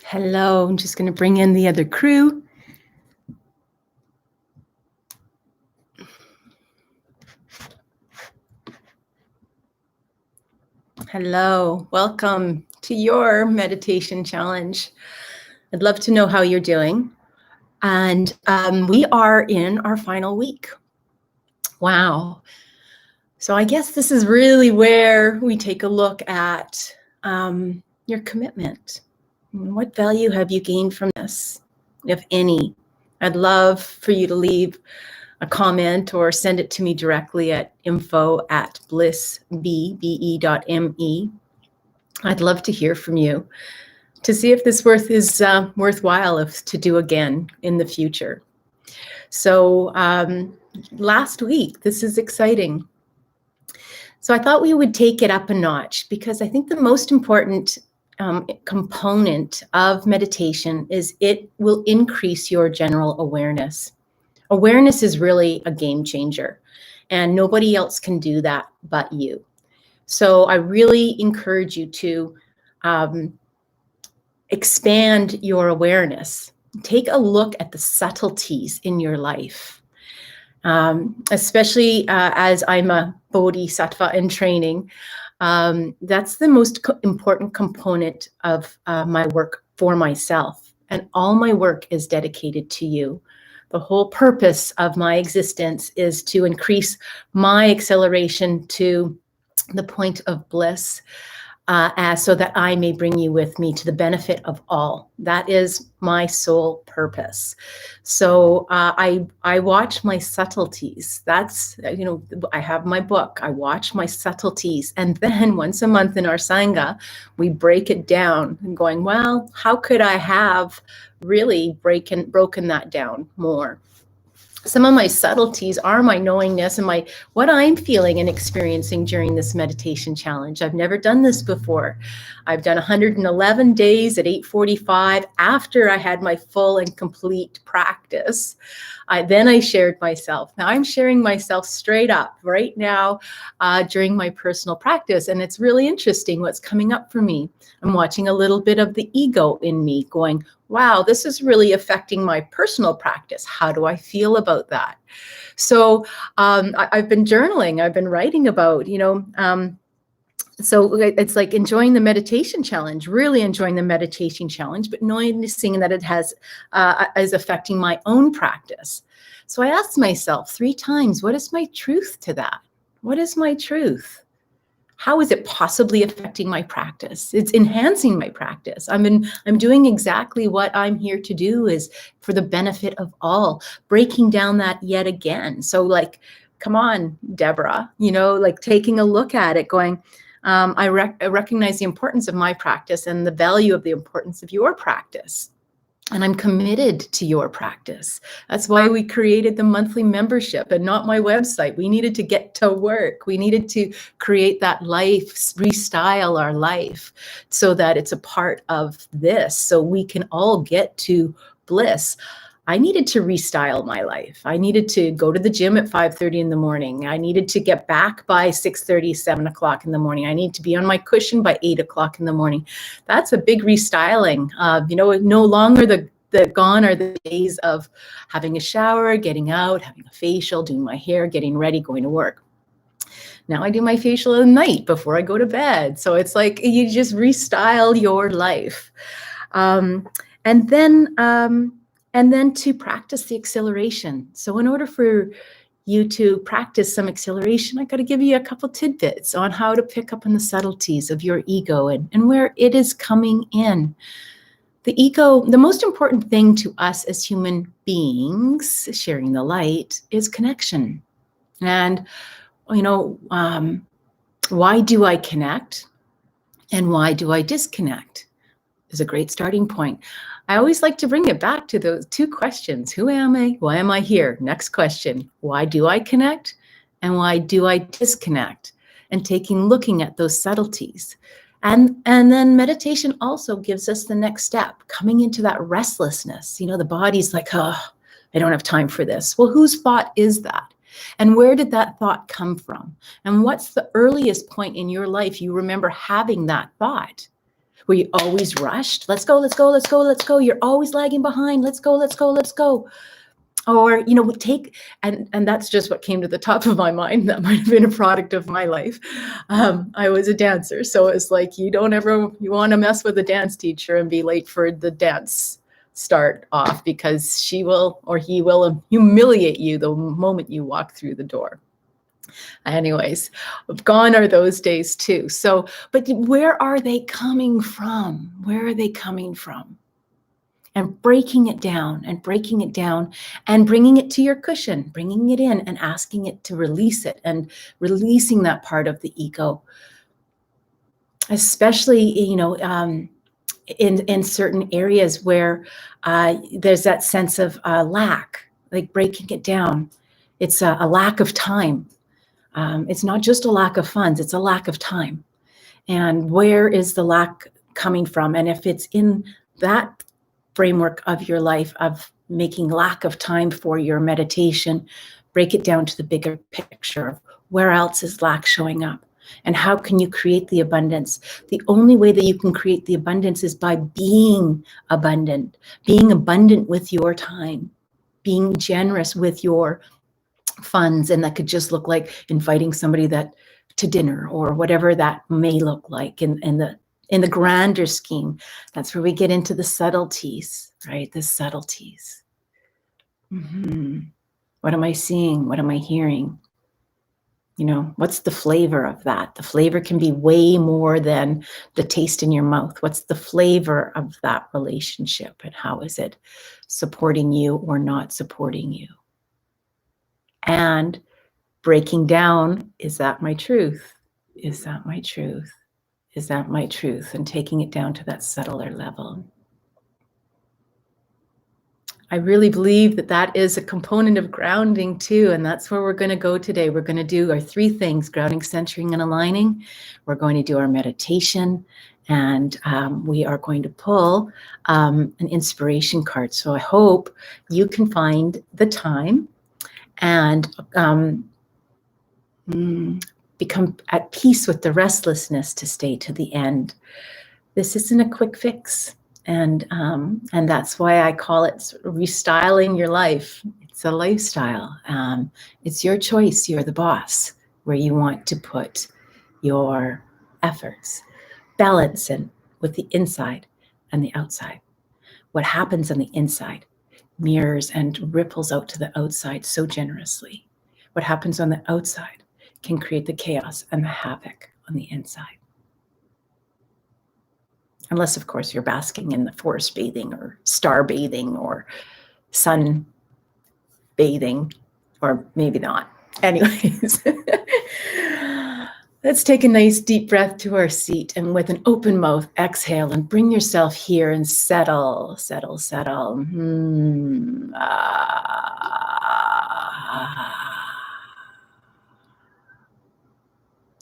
Hello, I'm just going to bring in the other crew. Hello, welcome to your meditation challenge. I'd love to know how you're doing. And we are in our final week. Wow. So I guess this is really where we take a look at your commitment. What value have you gained from this, if any? I'd love for you to leave a comment or send it to me directly at info@blissbe.me. I'd love to hear from you to see if this is worthwhile to do again in the future. So last week, this is exciting. So I thought we would take it up a notch because I think the most important component of meditation is it will increase your general awareness. Awareness is really a game changer, and nobody else can do that but you. So I really encourage you to expand your awareness. Take a look at the subtleties in your life, especially as I'm a bodhisattva in training. That's the most important component of my work for myself, and all my work is dedicated to you. The whole purpose of my existence is to increase my acceleration to the point of bliss, so that I may bring you with me to the benefit of all. That is my sole purpose. So I watch my subtleties. That's, I have my book. I watch my subtleties. And then once a month in our Sangha, we break it down and going, well, how could I have really broken that down more? Some of my subtleties are my knowingness and what I'm feeling and experiencing during this meditation challenge. I've never done this before. I've done 111 days at 8:45 after I had my full and complete practice. Then I shared myself. Now I'm sharing myself straight up right now during my personal practice. And it's really interesting what's coming up for me. I'm watching a little bit of the ego in me going, wow, this is really affecting my personal practice. How do I feel about that? So I've been journaling. I've been writing about, so it's like enjoying the meditation challenge, really enjoying the meditation challenge, but noticing that it is affecting my own practice. So I asked myself 3 times, what is my truth to that? What is my truth? How is it possibly affecting my practice? It's enhancing my practice. I'm doing exactly what I'm here to do, is for the benefit of all, breaking down that yet again. So like, come on, Debra, taking a look at it going, I recognize the importance of my practice and the value of the importance of your practice. And I'm committed to your practice. That's why we created the monthly membership and not my website. We needed to get to work. We needed to create that life, restyle our life so that it's a part of this, so we can all get to bliss. I needed to restyle my life. I needed to go to the gym at 5:30 in the morning. I needed to get back by 6:30, 7 o'clock in the morning. I need to be on my cushion by 8 o'clock in the morning. That's a big restyling. No longer gone are the days of having a shower, getting out, having a facial, doing my hair, getting ready, going to work. Now I do my facial at night before I go to bed. So it's like you just restyle your life. And then to practice the acceleration. So in order for you to practice some acceleration, I got to give you a couple tidbits on how to pick up on the subtleties of your ego and where it is coming in. The ego, the most important thing to us as human beings, sharing the light, is connection. And, why do I connect? And why do I disconnect? Is a great starting point. I always like to bring it back to those 2 questions. Who am I? Why am I here? Next question. Why do I connect? And why do I disconnect? And looking at those subtleties. And then meditation also gives us the next step, coming into that restlessness. The body's like, oh, I don't have time for this. Well, whose thought is that? And where did that thought come from? And what's the earliest point in your life you remember having that thought? Were you always rushed? Let's go, let's go, let's go, let's go. You're always lagging behind. Let's go, let's go, let's go. Or, you know, and that's just what came to the top of my mind. That might have been a product of my life. I was a dancer. So it's like, you want to mess with a dance teacher and be late for the dance start off, because she will or he will humiliate you the moment you walk through the door. Anyways, gone are those days too. So, but where are they coming from? Where are they coming from? And breaking it down and breaking it down and bringing it to your cushion, bringing it in and asking it to release it and releasing that part of the ego. Especially, you know, in certain areas where there's that sense of lack, like breaking it down. It's a lack of time. It's not just a lack of funds, it's a lack of time. And where is the lack coming from? And if it's in that framework of your life of making lack of time for your meditation, break it down to the bigger picture of where else is lack showing up and how can you create the abundance. The only way that you can create the abundance is by being abundant with your time, being generous with your funds. And that could just look like inviting somebody to dinner or whatever that may look like in the grander scheme. That's where we get into the subtleties, right? The subtleties. What am I seeing? What am I hearing? You know, what's the flavor of that? The flavor can be way more than the taste in your mouth. What's the flavor of that relationship? And how is it supporting you or not supporting you? And breaking down, is that my truth? Is that my truth? Is that my truth? And taking it down to that subtler level. I really believe that that is a component of grounding too. And that's where we're going to go today. We're going to do our 3 things: grounding, centering, and aligning. We're going to do our meditation. And we are going to pull an inspiration card. So I hope you can find the time and become at peace with the restlessness to stay to the end. This isn't a quick fix. And that's why I call it restyling your life. It's a lifestyle. It's your choice. You're the boss where you want to put your efforts. Balance in with the inside and the outside. What happens on the inside mirrors and ripples out to the outside so generously. What happens on the outside can create the chaos and the havoc on the inside. Unless, of course, you're basking in the forest bathing or star bathing or sun bathing, or maybe not. Anyways, let's take a nice deep breath to our seat, and with an open mouth, exhale and bring yourself here and settle, settle, settle.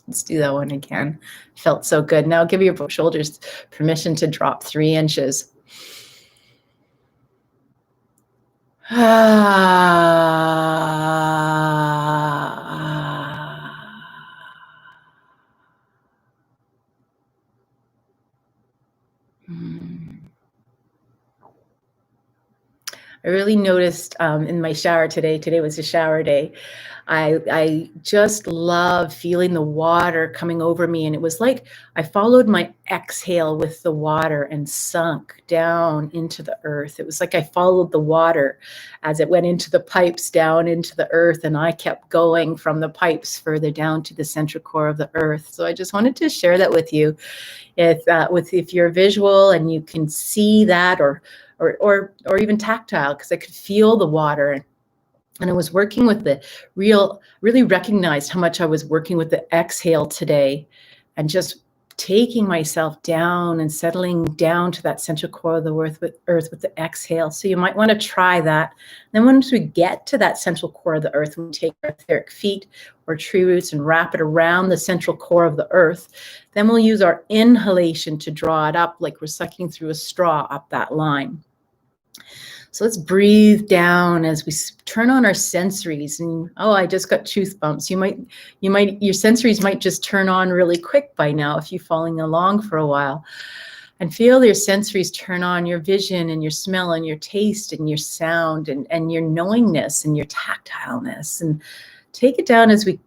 Let's do that one again. Felt so good. Now give your shoulders permission to drop 3 inches. I really noticed in my shower today was a shower day, I just love feeling the water coming over me. And it was like I followed my exhale with the water and sunk down into the earth. It was like I followed the water as it went into the pipes down into the earth. And I kept going from the pipes further down to the central core of the earth. So I just wanted to share that with you. If you're visual and you can see that, or even tactile, because I could feel the water. And I was working with really recognized how much I was working with the exhale today, and just taking myself down and settling down to that central core of the earth with the exhale. So you might want to try that. And then once we get to that central core of the earth, we take our etheric feet or tree roots and wrap it around the central core of the earth. Then we'll use our inhalation to draw it up like we're sucking through a straw up that line. So let's breathe down as we turn on our sensories. And I just got tooth bumps. Your sensories might just turn on really quick by now if you're following along for a while. And feel your sensories turn on, your vision and your smell and your taste and your sound and your knowingness and your tactileness. And take it down as we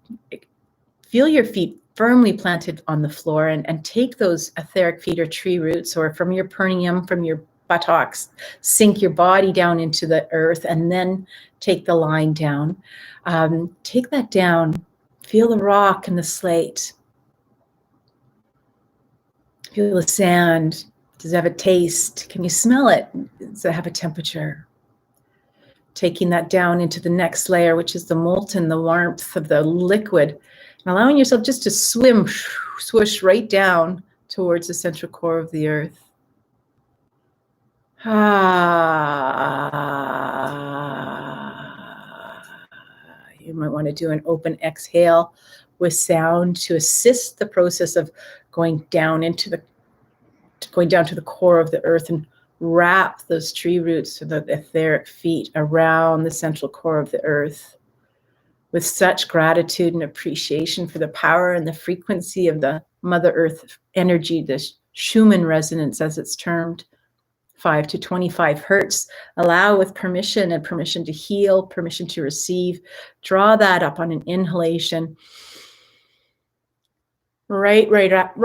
feel your feet firmly planted on the floor, and take those etheric feet or tree roots, or from your perineum, from your buttocks, sink your body down into the earth, and then take the line down. Take that down. Feel the rock and the slate. Feel the sand. Does it have a taste? Can you smell it? Does it have a temperature? Taking that down into the next layer, which is the molten, the warmth of the liquid, and allowing yourself just to swim, swoosh right down towards the central core of the earth. You might want to do an open exhale with sound to assist the process of going down to the core of the earth, and wrap those tree roots or the etheric feet around the central core of the earth with such gratitude and appreciation for the power and the frequency of the Mother Earth energy, the Schumann resonance as it's termed, 5 to 25 hertz. Allow with permission, and permission to heal, permission to receive. Draw that up on an inhalation. Right up.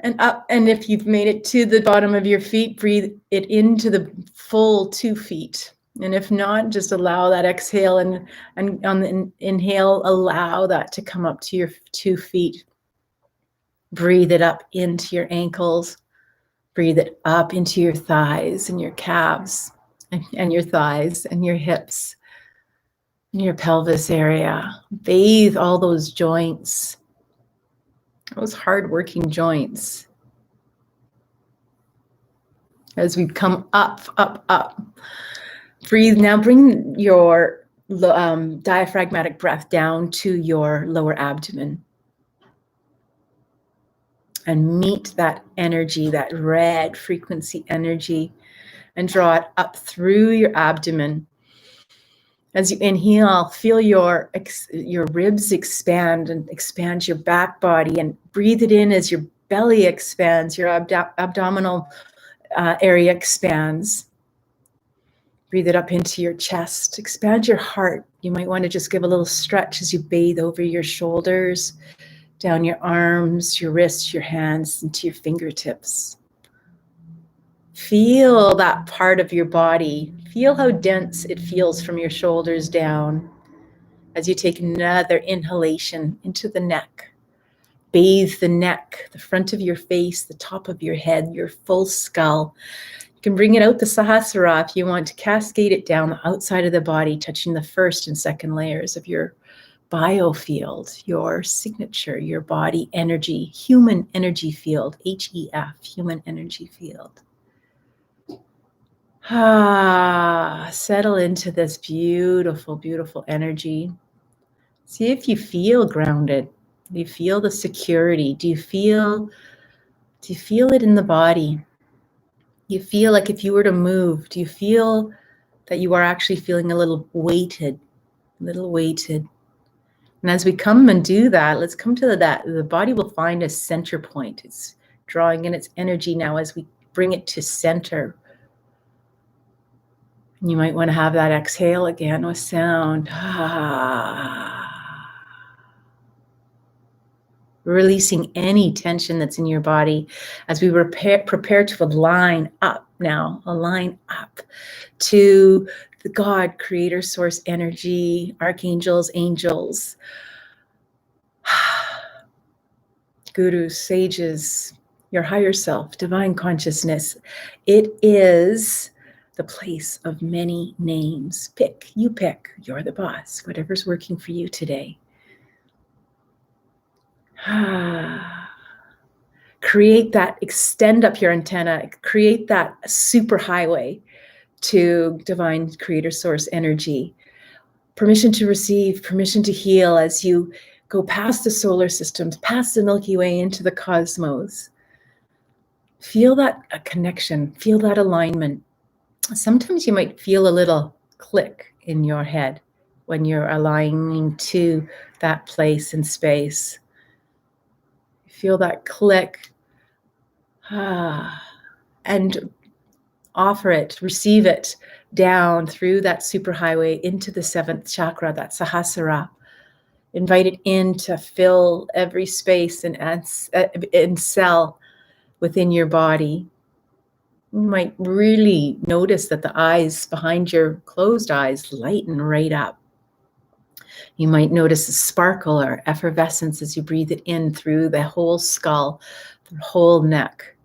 And up, and if you've made it to the bottom of your feet, breathe it into the full 2 feet. And if not, just allow that exhale, and on the inhale, allow that to come up to your 2 feet. Breathe it up into your ankles. Breathe it up into your thighs and your calves, and your thighs and your hips, and your pelvis area. Bathe all those joints. Those hard-working joints. As we come up. Breathe. Now bring your diaphragmatic breath down to your lower abdomen. And meet that energy, that red frequency energy, and draw it up through your abdomen. As you inhale, feel your ribs expand, and expand your back body, and breathe it in as your belly expands, your abdominal area expands. Breathe it up into your chest. Expand your heart. You might want to just give a little stretch as you bathe over your shoulders, down your arms, your wrists, your hands, into your fingertips. Feel that part of your body. Feel how dense it feels from your shoulders down as you take another inhalation into the neck. Bathe the neck, the front of your face, the top of your head, your full skull. You can bring it out the Sahasrara if you want to cascade it down the outside of the body, touching the first and second layers of your biofield, your signature, your body energy, human energy field, HEF, human energy field. Settle into this beautiful, beautiful energy. See if you feel grounded. Do you feel the security? Do you feel it in the body? Do you feel like if you were to move, do you feel that you are actually feeling a little weighted? And as we come and do that, let's come to that. The body will find a center point. It's drawing in its energy now as we bring it to center. You might want to have that exhale again with sound. Releasing any tension that's in your body as we prepare to align up to the God, creator, source energy, archangels, angels, gurus, sages, your higher self, divine consciousness. It is the place of many names. You pick, you're the boss, whatever's working for you today. Create that, extend up your antenna, create that super highway to divine creator source energy. Permission to receive, permission to heal as you go past the solar systems, past the Milky Way into the cosmos. Feel that connection, feel that alignment. Sometimes you might feel a little click in your head when you're aligning to that place in space. Feel that click And offer it, receive it down through that superhighway into the seventh chakra, that Sahasrara. Invite it in to fill every space and cell within your body. You might really notice that the eyes behind your closed eyes lighten right up. You might notice a sparkle or effervescence as you breathe it in through the whole skull, the whole neck.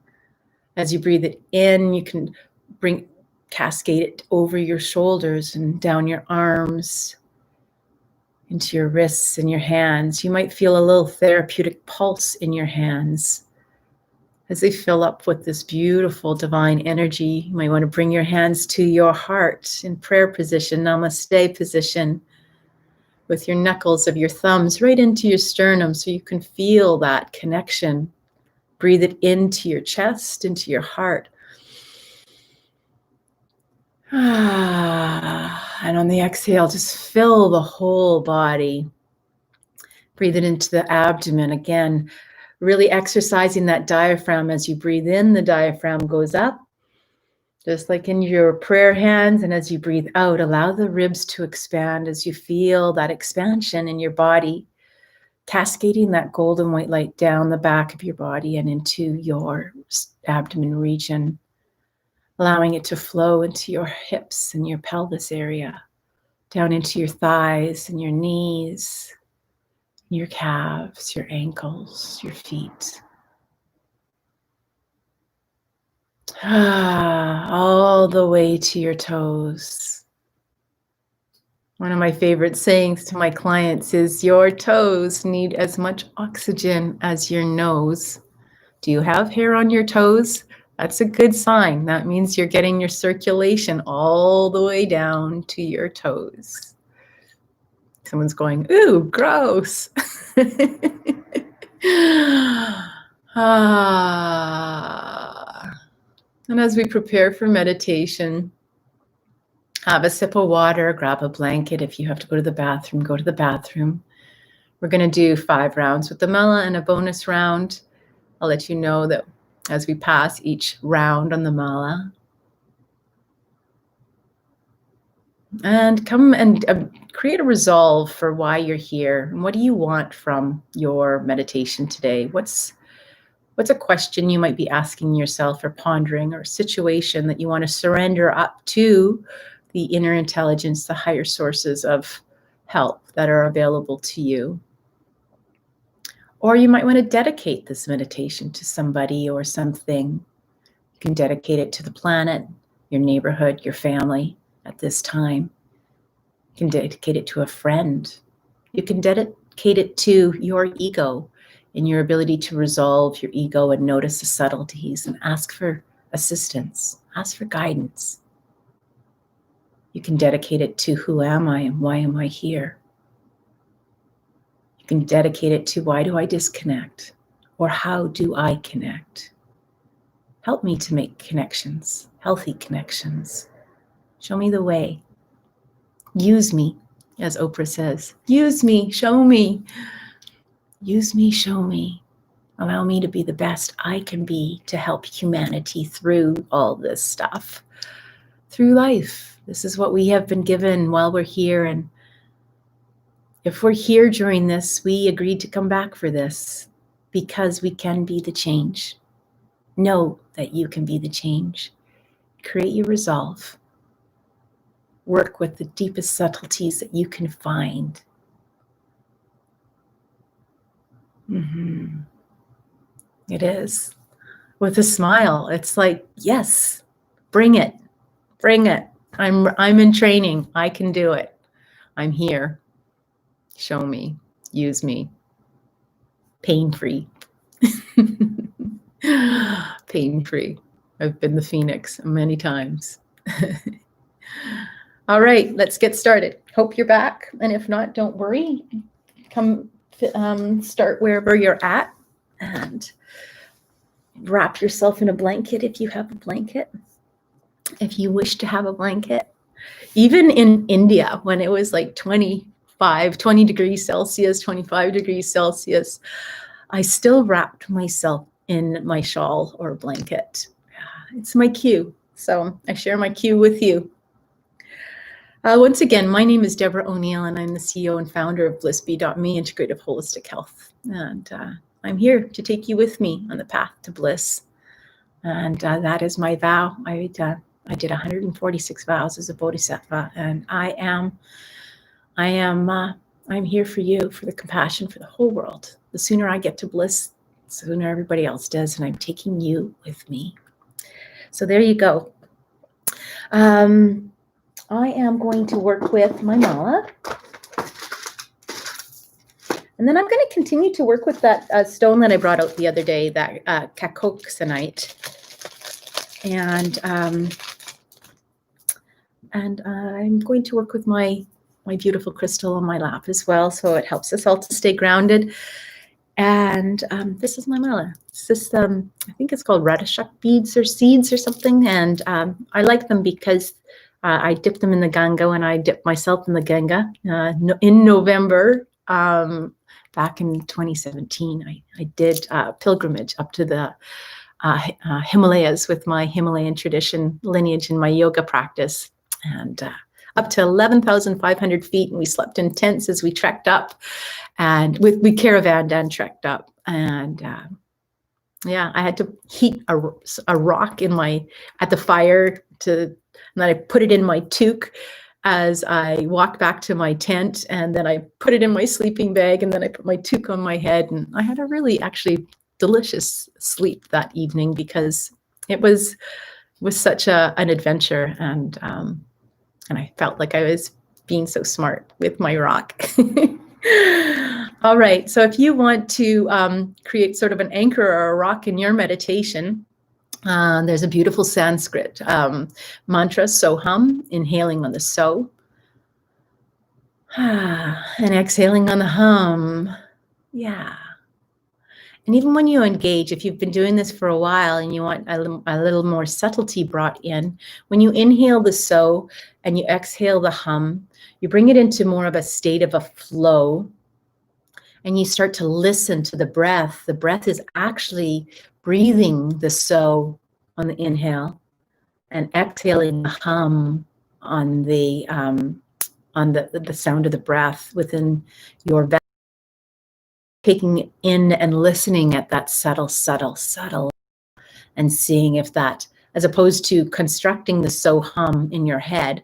As you breathe it in, you can cascade it over your shoulders and down your arms, into your wrists and your hands. You might feel a little therapeutic pulse in your hands as they fill up with this beautiful divine energy. You might want to bring your hands to your heart in prayer position, namaste position, with your knuckles of your thumbs right into your sternum so you can feel that connection. Breathe it into your chest, into your heart. And on the exhale, just fill the whole body. Breathe it into the abdomen. Again, really exercising that diaphragm. As you breathe in, the diaphragm goes up, just like in your prayer hands. And as you breathe out, allow the ribs to expand as you feel that expansion in your body, cascading that golden white light down the back of your body and into your abdomen region, allowing it to flow into your hips and your pelvis area, down into your thighs and your knees, your calves, your ankles, your feet. All the way to your toes. One of my favorite sayings to my clients is, your toes need as much oxygen as your nose. Do you have hair on your toes? That's a good sign. That means you're getting your circulation all the way down to your toes. Someone's going, ooh, gross. And as we prepare for meditation, have a sip of water, grab a blanket. If you have to go to the bathroom, go to the bathroom. We're going to do 5 rounds with the mala and a bonus round. I'll let you know that as we pass each round on the mala. And come and create a resolve for why you're here. And what do you want from your meditation today? What's a question you might be asking yourself or pondering, or a situation that you want to surrender up to the inner intelligence, the higher sources of help that are available to you? Or you might want to dedicate this meditation to somebody or something. You can dedicate it to the planet, your neighborhood, your family at this time. You can dedicate it to a friend. You can dedicate it to your ego and your ability to resolve your ego and notice the subtleties and ask for assistance, ask for guidance. You can dedicate it to who am I and why am I here? You can dedicate it to why do I disconnect, or how do I connect? Help me to make connections, healthy connections. Show me the way. Use me, as Oprah says. Use me, show me. Use me, show me. Allow me to be the best I can be to help humanity through all this stuff, through life. This is what we have been given while we're here. And if we're here during this, we agreed to come back for this because we can be the change. Know that you can be the change. Create your resolve. Work with the deepest subtleties that you can find. It is. With a smile. It's like, yes, bring it. Bring it. I'm in training. I can do it. I'm here. Show me. Use me. Pain-free. Pain-free. I've been the phoenix many times. All right, let's get started. Hope you're back. And if not, don't worry. Come start wherever you're at and wrap yourself in a blanket if you have a blanket. If you wish to have a blanket. Even in India, when it was like 20 degrees Celsius, 25 degrees Celsius, I still wrapped myself in my shawl or blanket. It's my cue. So I share my cue with you. Once again, my name is Debra O'Neill, and I'm the CEO and founder of BlissBe.me, Integrative Holistic Health. And I'm here to take you with me on the path to bliss. And that is my vow. I did 146 vows as a bodhisattva, and I'm here for you, for the compassion for the whole world. The sooner I get to bliss, the sooner everybody else does, and I'm taking you with me. So there you go. I am going to work with my mala. And then I'm going to continue to work with that stone that I brought out the other day, that Coquitlam. And I'm going to work with my beautiful crystal on my lap as well, so it helps us all to stay grounded. And this is my mala. It's just, I think it's called radishak beads or seeds or something. And I like them because I dip them in the Ganga when I dip myself in the Ganga in November. Back in 2017, I did a pilgrimage up to the Himalayas with my Himalayan tradition lineage in my yoga practice, and up to 11,500 feet. And we slept in tents as we trekked up, and we caravanned and trekked up. And yeah, I had to heat a rock at the fire and then I put it in my toque as I walked back to my tent, and then I put it in my sleeping bag, and then I put my toque on my head, and I had a really actually delicious sleep that evening because it was such an adventure, and I felt like I was being so smart with my rock. All right, so if you want to create sort of an anchor or a rock in your meditation, there's a beautiful Sanskrit mantra, Soham, inhaling on the So, and exhaling on the Hum. Yeah. And even when you engage, if you've been doing this for a while and you want a little more subtlety brought in, when you inhale the So and you exhale the Hum, you bring it into more of a state of a flow, and you start to listen to the breath. The breath is actually breathing the So on the inhale and exhaling the Hum on the sound of the breath within your belly. Taking it in and listening at that subtle, and seeing if that, as opposed to constructing the So Hum in your head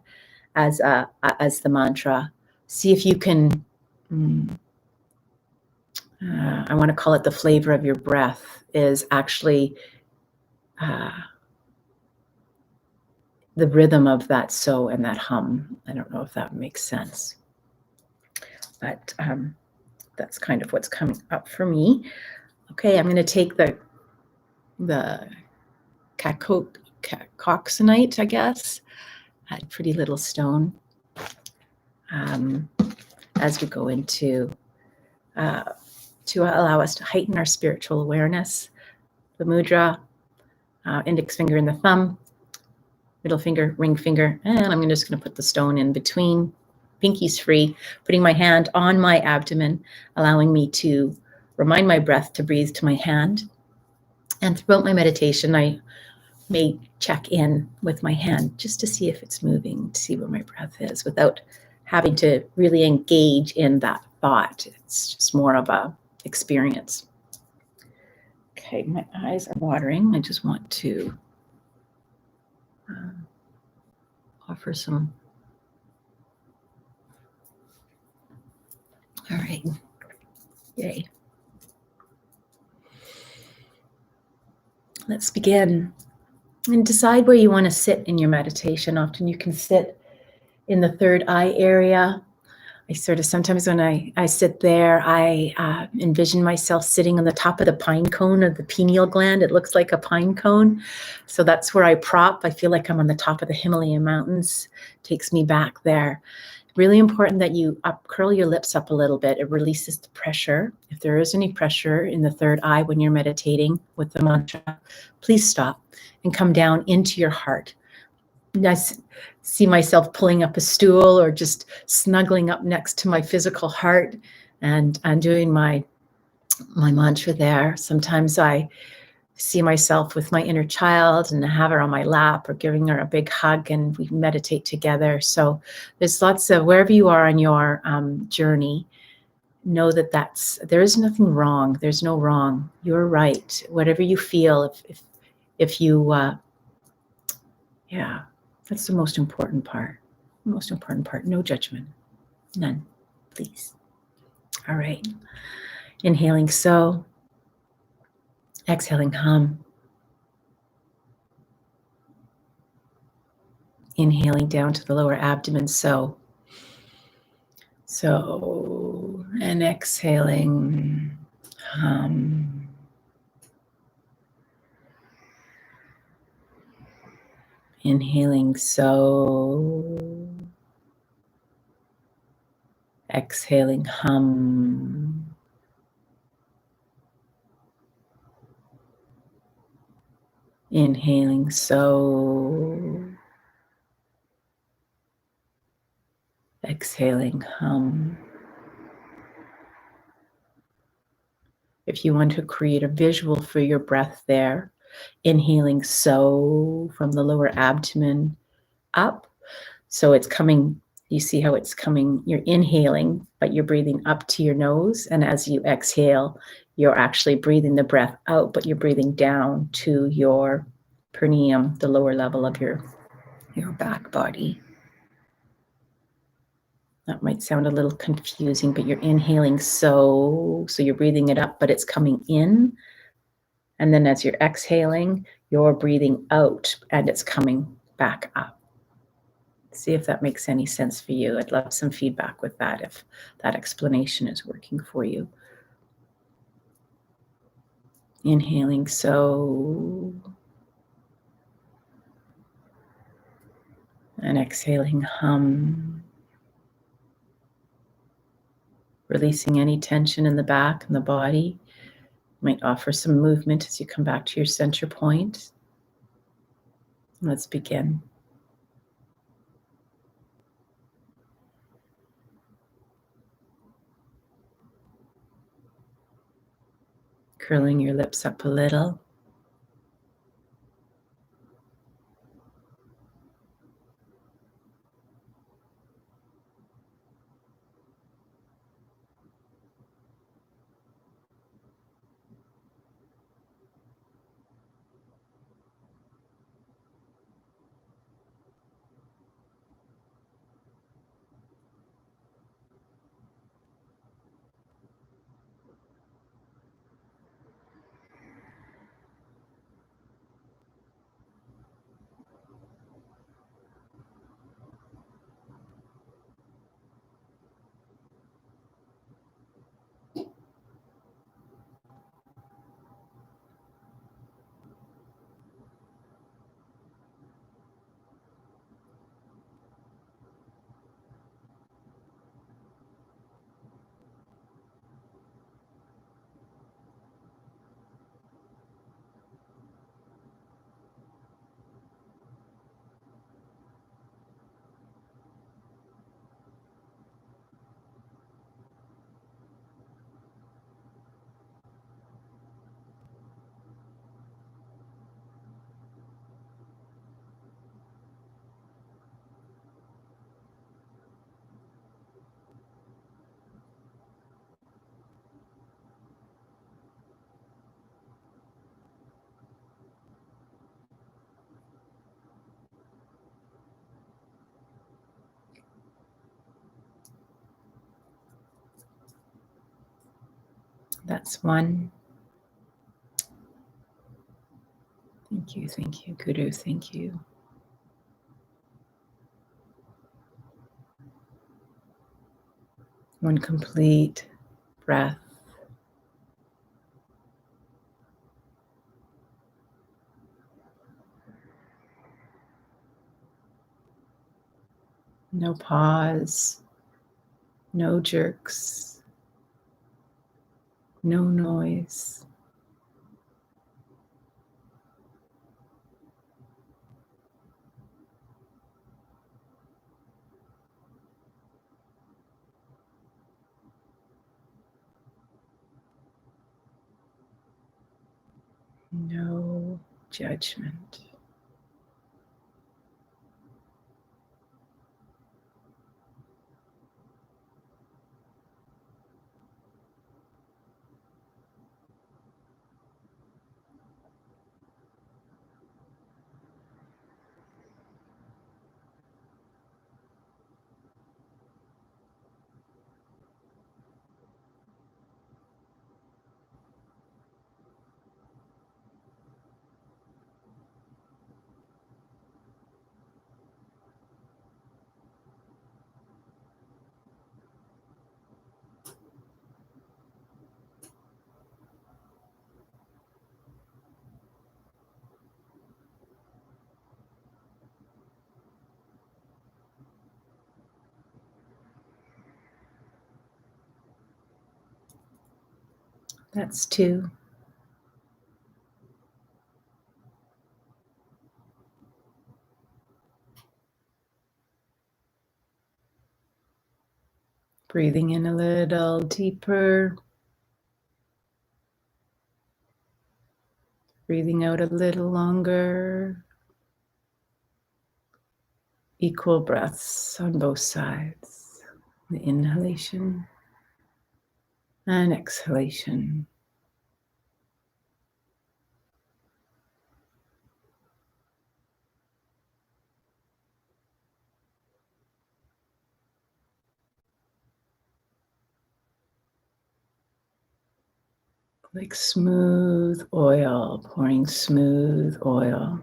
as the mantra, see if you can, I want to call it the flavor of your breath, is actually the rhythm of that So and that Hum. I don't know if that makes sense, but that's kind of what's coming up for me. Okay, I'm going to take the Coquitlam, I guess, a pretty little stone, as we go into to allow us to heighten our spiritual awareness. The mudra, index finger and the thumb, middle finger, ring finger, and I'm just going to put the stone in between, pinkies free, putting my hand on my abdomen, allowing me to remind my breath to breathe to my hand. And throughout my meditation, I may check in with my hand just to see if it's moving, to see where my breath is, without having to really engage in that thought. It's just more of a experience. Okay, my eyes are watering. I just want to offer some. All right, yay. Let's begin. And decide where you want to sit in your meditation. Often you can sit in the third eye area. I sort of, sometimes when I sit there, I envision myself sitting on the top of the pine cone of the pineal gland. It looks like a pine cone. So that's where I prop. I feel like I'm on the top of the Himalayan mountains. Takes me back there. Really important that you curl your lips up a little bit. It releases the pressure. If there is any pressure in the third eye when you're meditating with the mantra, please stop and come down into your heart. I see myself pulling up a stool or just snuggling up next to my physical heart, and I'm doing my mantra there. Sometimes I see myself with my inner child and have her on my lap or giving her a big hug, and we meditate together. So there's lots of, wherever you are on your journey, know that there is nothing wrong. There's no wrong. You're right. Whatever you feel, if you, yeah, that's the most important part. Most important part. No judgment. None, please. All right. Inhaling so. Exhaling hum. Inhaling down to the lower abdomen so. So, and exhaling hum. Inhaling so. Exhaling hum. Inhaling so. Exhaling hum. If you want to create a visual for your breath there, inhaling so from the lower abdomen up. So it's coming, you see how it's coming, you're inhaling, but you're breathing up to your nose. And as you exhale, you're actually breathing the breath out, but you're breathing down to your perineum, the lower level of your back body. That might sound a little confusing, but you're inhaling so you're breathing it up, but it's coming in. And then as you're exhaling, you're breathing out and it's coming back up. See if that makes any sense for you. I'd love some feedback with that if that explanation is working for you. Inhaling so. And exhaling hum. Releasing any tension in the back and the body. Might offer some movement as you come back to your center point. Let's begin. Curling your lips up a little. That's one. Thank you, Guru, thank you. One complete breath. No pause, no jerks, no noise. No judgment. That's 2. Breathing in a little deeper. Breathing out a little longer. Equal breaths on both sides. The inhalation and exhalation. Like smooth oil, pouring smooth oil.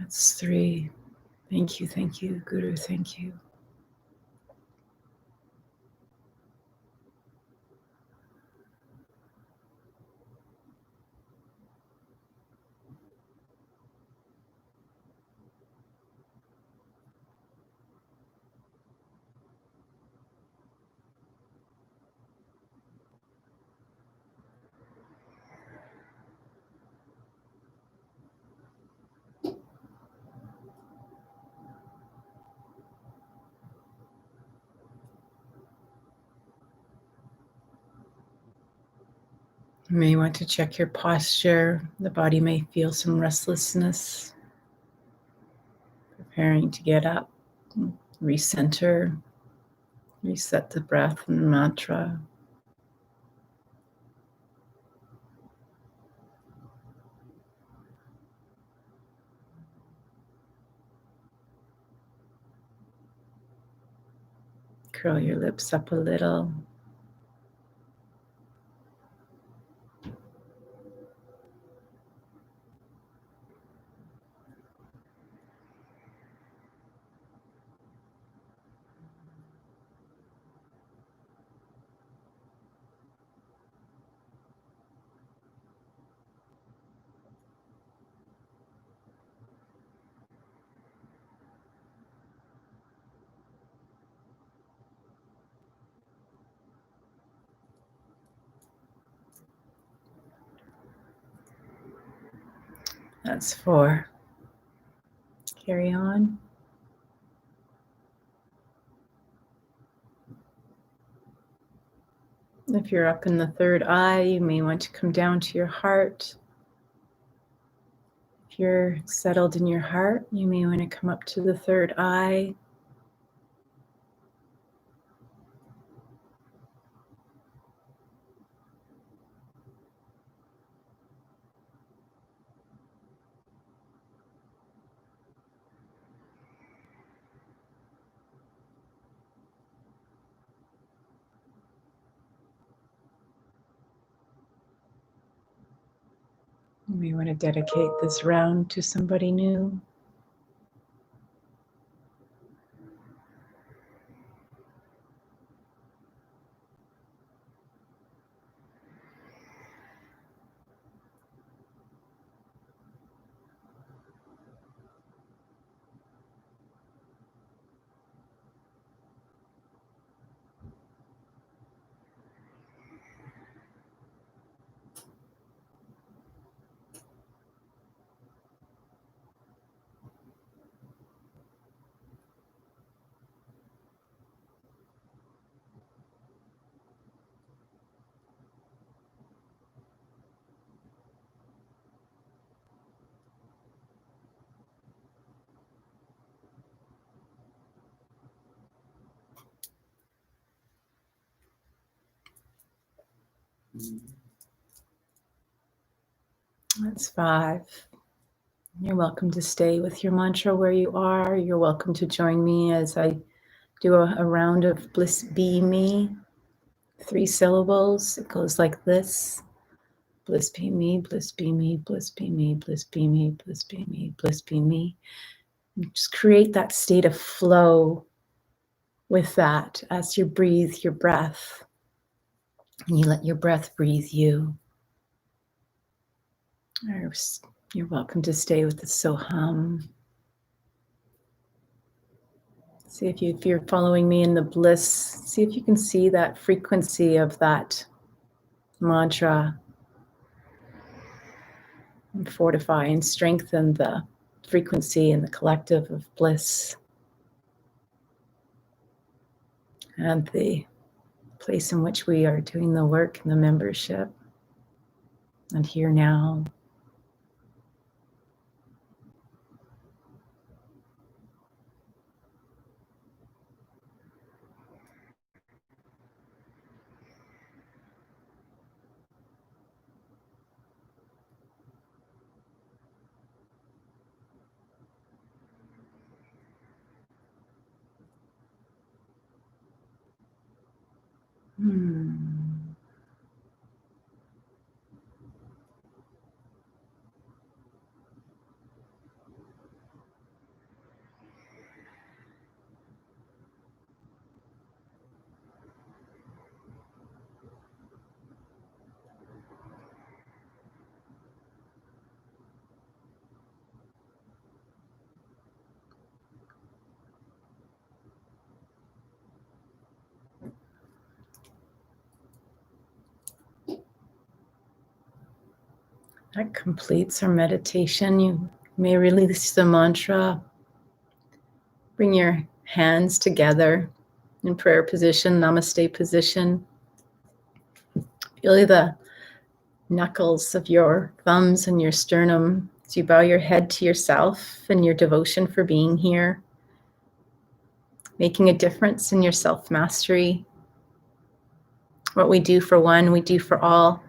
That's 3. Thank you, Guru, thank you. You may want to check your posture. The body may feel some restlessness. Preparing to get up, recenter, reset the breath and the mantra. Curl your lips up a little. That's 4. Carry on. If you're up in the third eye, you may want to come down to your heart. If you're settled in your heart, you may want to come up to the third eye. We want to dedicate this round to somebody new. That's 5. You're welcome to stay with your mantra where you are. You're welcome to join me as I do a round of bliss be me. 3 syllables. It goes like this. Bliss be me, bliss be me, bliss be me, bliss be me, bliss be me, bliss be me. And just create that state of flow with that as you breathe your breath. And you let your breath breathe you. You're welcome to stay with the Soham. See if you're following me in the bliss, see if you can see that frequency of that mantra and fortify and strengthen the frequency and the collective of bliss and the place in which we are doing the work and the membership and here now. That completes our meditation. You may release the mantra. Bring your hands together in prayer position, namaste position. Feel the knuckles of your thumbs and your sternum as you bow your head to yourself and your devotion for being here, making a difference in your self-mastery. What we do for one, we do for all.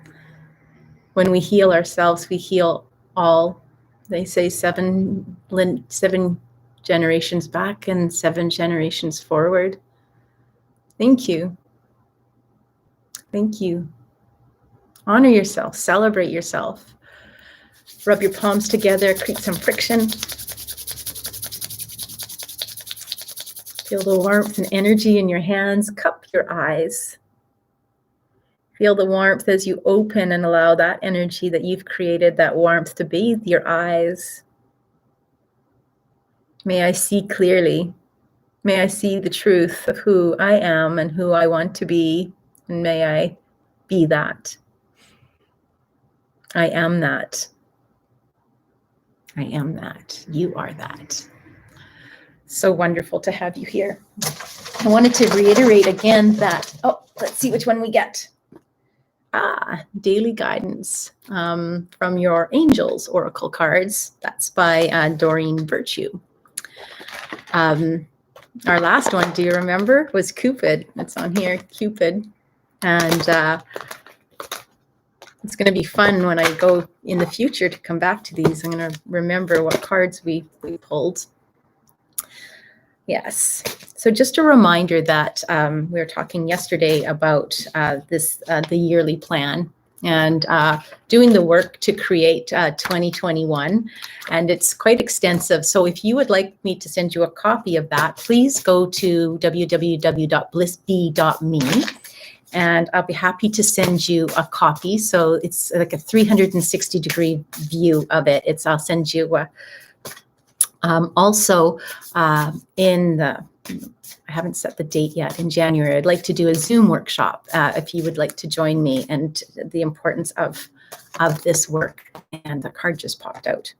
When we heal ourselves, we heal all. They say 7 generations back and 7 generations forward. Thank you. Thank you. Honor yourself, celebrate yourself. Rub your palms together, create some friction. Feel the warmth and energy in your hands, cup your eyes. Feel the warmth as you open and allow that energy that you've created, that warmth, to bathe your eyes. May I see clearly. May I see the truth of who I am and who I want to be. And may I be that. I am that. I am that. You are that. So wonderful to have you here. I wanted to reiterate again that, let's see which one we get. Daily guidance from your angels oracle cards. That's by Doreen Virtue. Our last one, do you remember, was Cupid. It's on here, Cupid. And it's going to be fun when I go in the future to come back to these. I'm going to remember what cards we pulled. Yes. So just a reminder that we were talking yesterday about the yearly plan. and doing the work to create 2021, and it's quite extensive. So if you would like me to send you a copy of that, please go to www.blissbee.me, and I'll be happy to send you a copy. So it's like a 360-degree view of it. I'll send you also in the, I haven't set the date yet, in January, I'd like to do a Zoom workshop if you would like to join me, and the importance of this work. And the card just popped out.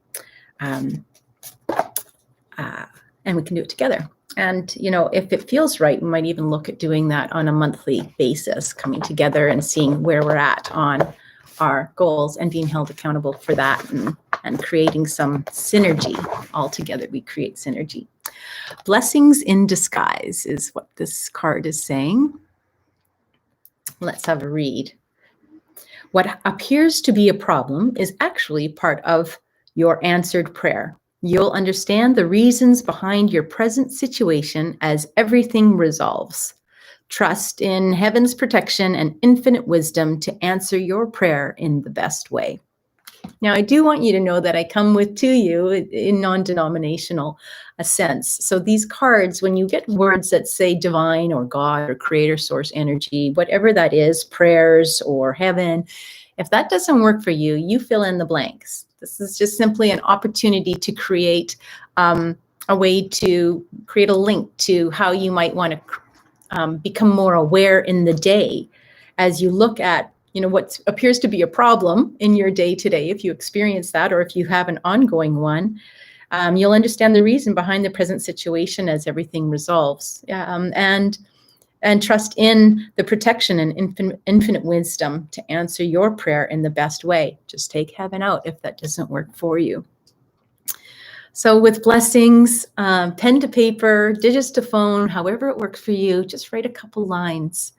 And we can do it together. And, you know, if it feels right, we might even look at doing that on a monthly basis, coming together and seeing where we're at on our goals and being held accountable for that, and creating some synergy. All together, we create synergy. Blessings in disguise is what this card is saying. Let's have a read. What appears to be a problem is actually part of your answered prayer. You'll understand the reasons behind your present situation as everything resolves. Trust in heaven's protection and infinite wisdom to answer your prayer in the best way. Now, I do want you to know that I come to you in non-denominational a sense. So these cards, when you get words that say divine or God or creator, source, energy, whatever that is, prayers or heaven, if that doesn't work for you, you fill in the blanks. This is just simply an opportunity to create a way to create a link to how you might want to become more aware in the day as you look at, you know, what appears to be a problem in your day today. If you experience that, or if you have an ongoing one, you'll understand the reason behind the present situation as everything resolves. And trust in the protection and infinite wisdom to answer your prayer in the best way. Just take heaven out if that doesn't work for you. So with blessings, pen to paper, digits to phone, however it works for you, just write a couple lines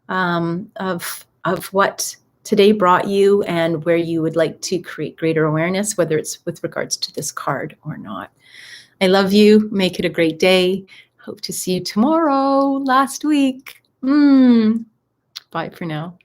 of what today brought you and where you would like to create greater awareness, whether it's with regards to this card or not. I love you. Make it a great day. Hope to see you tomorrow, last week. Bye for now.